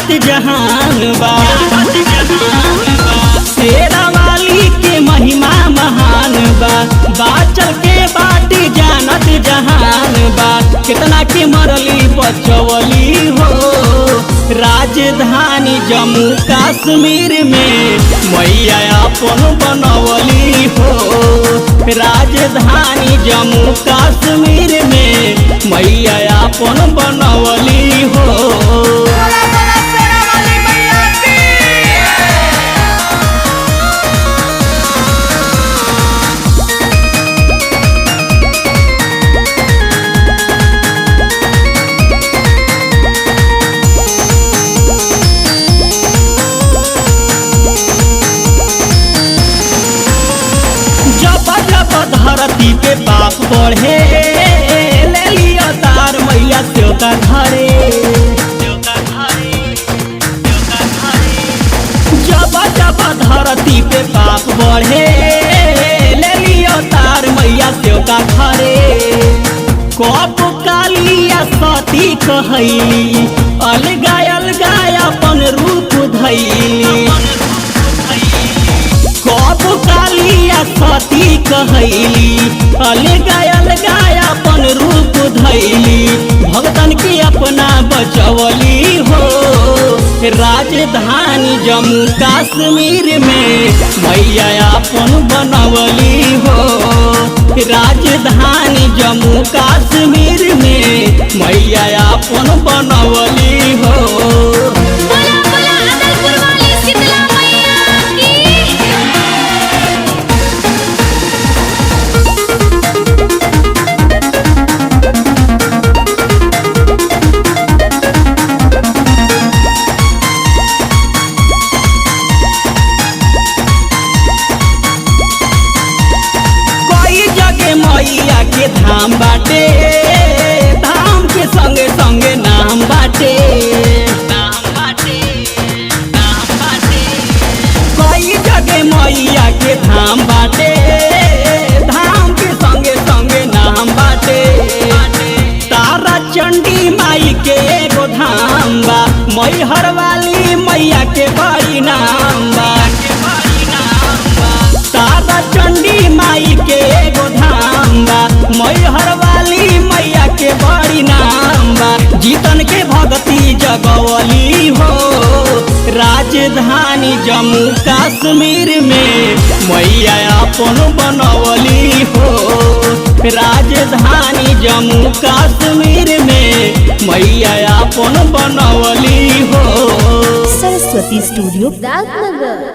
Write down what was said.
जानत जहान बा। शेरा वाली के महिमा महान बा, बाचल के बाटी जानत जहान बा। कितना के मरली बचवली हो, राजधानी जम्मू कश्मीर में मैया अपन बनवली हो। राजधानी जम्मू कश्मीर में मैया अपन बनवली हो। धरती पे पाप बढ़े, ले लिया तार मैया त्यों का घरे। जब जब धरती पे पाप बढ़े, ले लिया तार मैया त्यों का घरे। कप कालिया सती कहैली, अलगा अलगा अपन रूप धैली। कब कालिया सती कहैली, अलगा अलगा अपन रूप धैली। भगतन की अपना बचवली हो, राजधानी जम्मू कश्मीर में मैया अपन बनवली हो। राजधानी जम्मू कश्मीर में मैया अपन बनवली हो। मैया के धाम बाटे, धाम के संगे संगे नाम बाटे। कई जगह मैया के धाम बाटे, धाम के संगे संगे नाम बाटे। तारा चंडी माई के एगो धाम बा, मैहर वाली मैया के बड़ी नाम बा। तारा चंडी माई के एगो धाम बा, मैहर वाली मैया के बड़ी नाम बा। जीतन के भगती जगवली हो, राजधानी जम्मू कश्मीर में मैया अपन बनवली हो। राजधानी जम्मू कश्मीर में मैया अपन बनवली हो। सरस्वती स्टूडियो राजनगर।